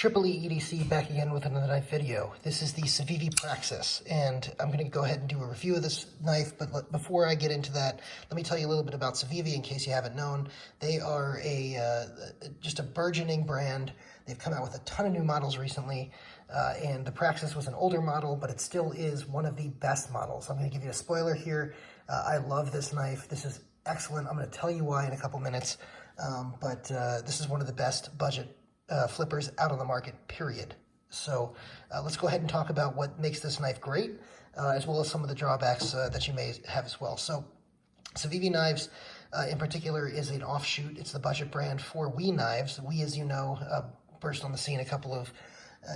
Triple E EDC back again with another knife video. This is the Civivi Praxis, and I'm going to go ahead and do a review of this knife, but before I get into that, let me tell you a little bit about Civivi in case you haven't known. They are just a burgeoning brand. They've come out with a ton of new models recently, and the Praxis was an older model, but it still is one of the best models. I'm going to give you a spoiler here. I love this knife. This is excellent. I'm going to tell you why in a couple minutes, but this is one of the best budget flippers out on the market, period. So let's go ahead and talk about what makes this knife great, as well as some of the drawbacks that you may have as well. So Civivi Knives in particular is an offshoot. It's the budget brand for WE Knives. WE, as you know, burst on the scene a couple of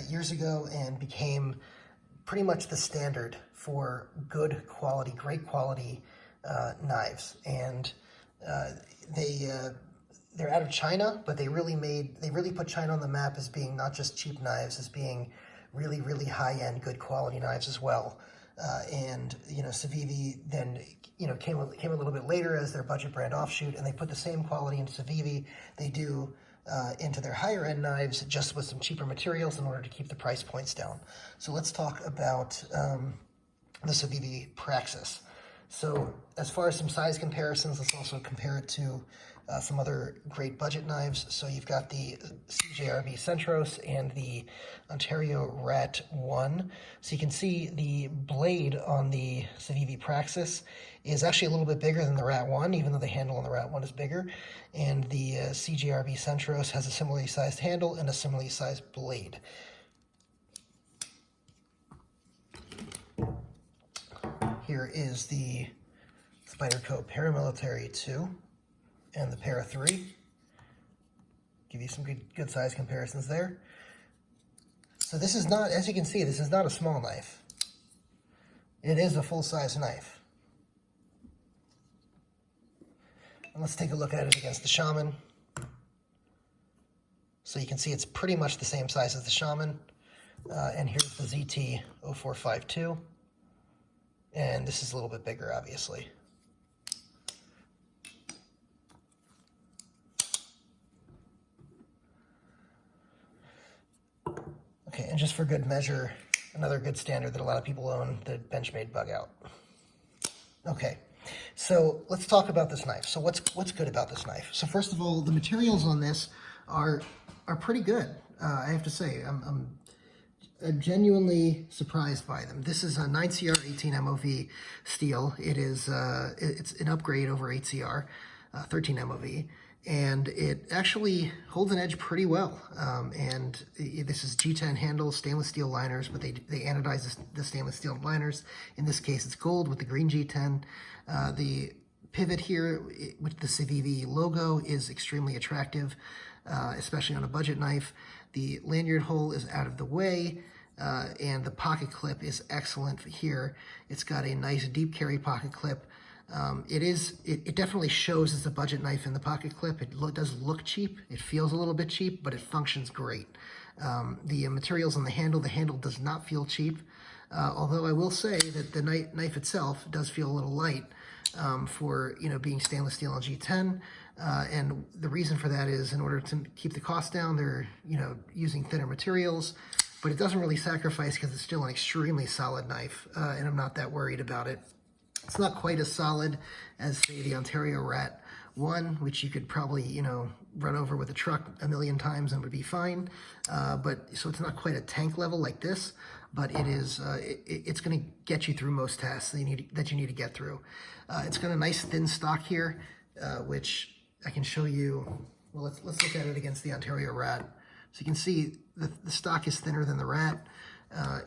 years ago and became pretty much the standard for good quality, great quality knives. And they're out of China, but they really put China on the map as being not just cheap knives, as being really, really high-end, good quality knives as well. And, you know, Civivi then, you know, came a little bit later as their budget brand offshoot, and they put the same quality into Civivi they do into their higher-end knives, just with some cheaper materials in order to keep the price points down. So let's talk about the Civivi Praxis. So as far as some size comparisons, let's also compare it to some other great budget knives. So you've got the CJRB Centros and the Ontario Rat 1. So you can see the blade on the Civivi Praxis is actually a little bit bigger than the Rat 1, even though the handle on the Rat 1 is bigger. And the CJRB Centros has a similarly sized handle and a similarly sized blade. Here is the Spyderco Paramilitary 2 and the Para 3. Give you some good size comparisons there. So this is not, as you can see, this is not a small knife. It is a full-size knife. And let's take a look at it against the Shaman. So you can see it's pretty much the same size as the Shaman. And here's the ZT-0452. And this is a little bit bigger, obviously. Okay, and just for good measure, another good standard that a lot of people own, the Benchmade Bugout. Okay, so let's talk about this knife. So what's good about this knife? So first of all, the materials on this are pretty good. I have to say, I'm genuinely surprised by them. This is a 9CR 18 MOV steel. It is it's an upgrade over 8CR 13 MOV, and it actually holds an edge pretty well. And this is G10 handle, stainless steel liners, but they anodize the stainless steel liners. In this case, it's gold with the green G10. The pivot here with the Civivi logo is extremely attractive, especially on a budget knife. The lanyard hole is out of the way, and the pocket clip is excellent here. It's got a nice deep carry pocket clip. It definitely shows as a budget knife in the pocket clip. It does look cheap. It feels a little bit cheap, but it functions great. The materials on the handle does not feel cheap, although I will say that the knife itself does feel a little light for, you know, being stainless steel on G10. And the reason for that is in order to keep the cost down, they're, you know, using thinner materials, but it doesn't really sacrifice because it's still an extremely solid knife, and I'm not that worried about it. It's not quite as solid as, say, the Ontario Rat 1, which you could probably, you know, run over with a truck a million times and would be fine. So it's not quite a tank level like this, but it is. It's going to get you through most tasks that you need to get through. It's got a nice thin stock here, which I can show you. Well, let's look at it against the Ontario Rat. So you can see the stock is thinner than the Rat,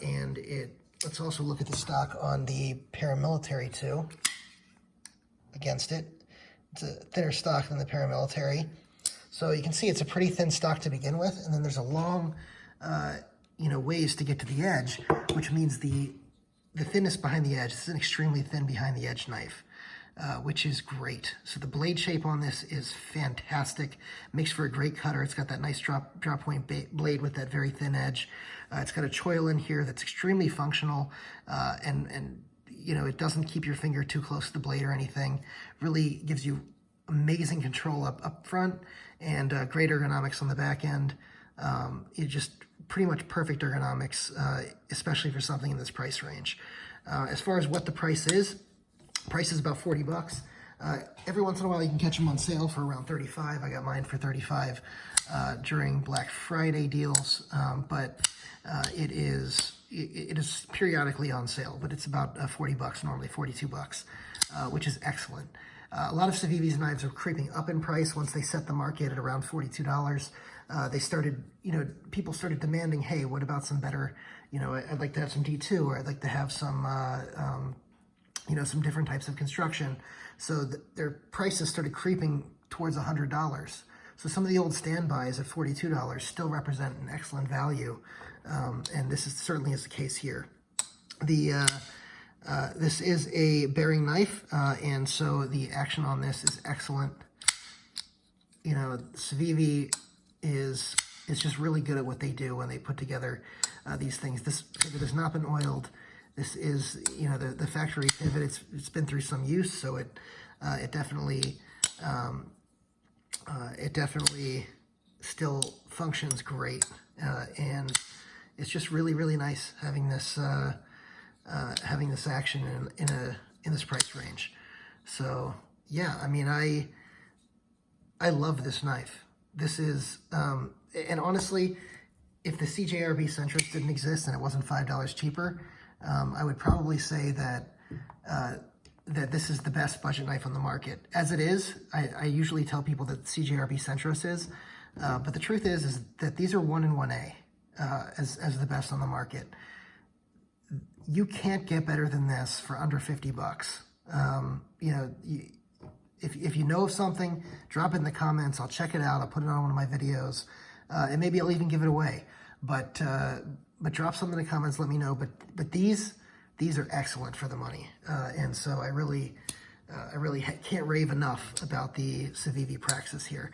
and let's also look at the stock on the Paramilitary 2 against it. It's a thinner stock than the Paramilitary. So you can see it's a pretty thin stock to begin with, and then there's a long, you know, ways to get to the edge, which means the thinness behind the edge. This is an extremely thin behind the edge knife, which is great. So the blade shape on this is fantastic. Makes for a great cutter. It's got that nice drop point blade with that very thin edge. It's got a choil in here that's extremely functional, and you know, it doesn't keep your finger too close to the blade or anything. Really gives you amazing control up front and great ergonomics on the back end. It just pretty much perfect ergonomics, especially for something in this price range. As far as what the price is about 40 bucks. Every once in a while you can catch them on sale for around 35. I got mine for 35 during Black Friday deals, but it is periodically on sale, but it's about 40 bucks, normally 42 bucks, which is excellent. A lot of Civivi's knives are creeping up in price once they set the market at around $42. They started, people started demanding, hey, what about some better, I'd like to have some D2, or I'd like to have some, some different types of construction. So their prices started creeping towards $100. So some of the old standbys at $42 still represent an excellent value, and this certainly is the case here. This is a bearing knife, and so the action on this is excellent. Civivi is just really good at what they do when they put together these things. This pivot has not been oiled. This is, the factory pivot. It's been through some use, so it definitely still functions great, and it's just really, really nice having this action in this price range. So yeah, I mean, I love this knife. This is, and honestly, if the CJRB Centris didn't exist and it wasn't $5 cheaper, I would probably say that that this is the best budget knife on the market. As it is, I usually tell people that CJRB Centris is, but the truth is that these are 1 and 1A as the best on the market. You can't get better than this for under 50 bucks. If you know of something, drop it in the comments. I'll check it out. I'll put it on one of my videos, and maybe I'll even give it away. But drop something in the comments. Let me know. But these are excellent for the money, and so I really can't rave enough about the Civivi Praxis here.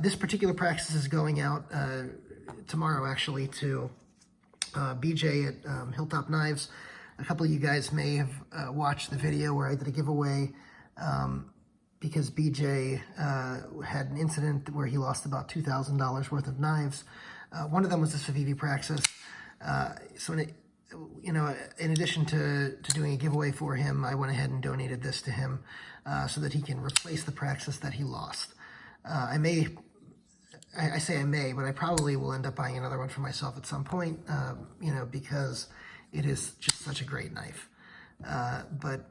This particular Praxis is going out tomorrow, actually, to BJ at Hilltop Knives. A couple of you guys may have watched the video where I did a giveaway because BJ had an incident where he lost about $2,000 worth of knives. One of them was the Civivi Praxis. So in addition to doing a giveaway for him, I went ahead and donated this to him so that he can replace the Praxis that he lost. I say I may, but I probably will end up buying another one for myself at some point, because it is just such a great knife. But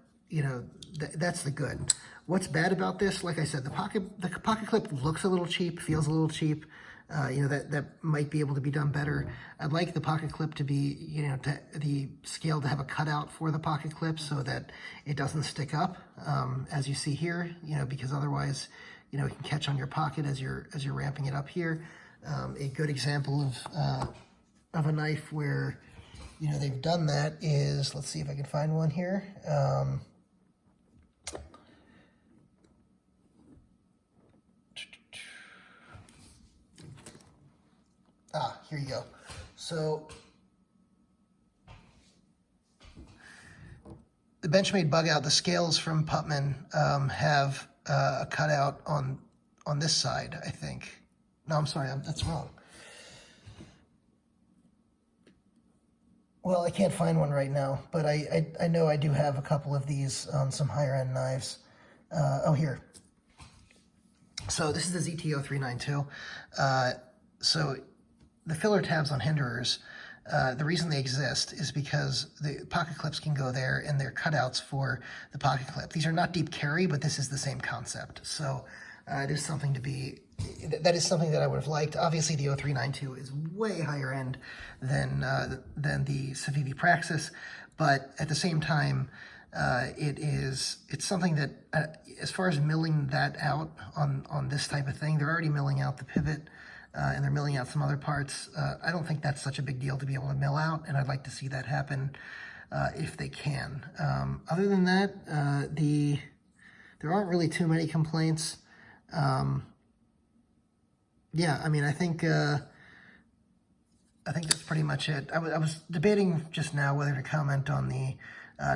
that's the good. What's bad about this? Like I said, the pocket clip looks a little cheap, feels a little cheap. That might be able to be done better. I'd like the pocket clip to be, the scale to have a cutout for the pocket clip so that it doesn't stick up, as you see here, because otherwise, it can catch on your pocket as you're ramping it up here. A good example of a knife where, they've done that is, let's see if I can find one here. Here you go. So the Benchmade Bugout, the scales from Putman have a cutout on this side, I think. No, I'm sorry, that's wrong. Well, I can't find one right now, but I know I do have a couple of these on some higher end knives. Oh, here. So this is the ZT0392. So the filler tabs on Endurers, the reason they exist is because the pocket clips can go there and they're cutouts for the pocket clip. These are not deep carry, but this is the same concept. So it is something that is something that I would have liked. Obviously the 0392 is way higher end than the Civivi Praxis, but at the same time, it's something that, as far as milling that out on this type of thing, they're already milling out the pivot, and they're milling out some other parts. I don't think that's such a big deal to be able to mill out, and I'd like to see that happen if they can. Other than that, there aren't really too many complaints. Yeah, I mean, I think that's pretty much it. I was debating just now whether to comment on the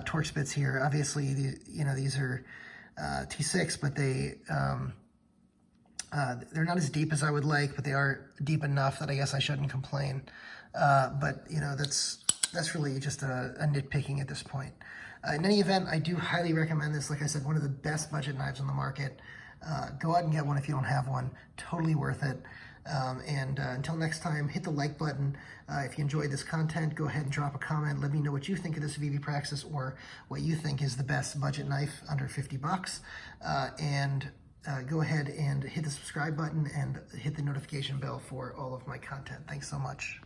torque spits here. Obviously, these are T6, but they They're not as deep as I would like, but they are deep enough that I guess I shouldn't complain. But you know, that's really just a nitpicking at this point. In any event, I do highly recommend this. Like I said, one of the best budget knives on the market. Go out and get one if you don't have one. Totally worth it. Until next time, hit the like button. If you enjoyed this content, go ahead and drop a comment. Let me know what you think of the Civivi Praxis, or what you think is the best budget knife under 50 bucks. Go ahead and hit the subscribe button and hit the notification bell for all of my content. Thanks so much.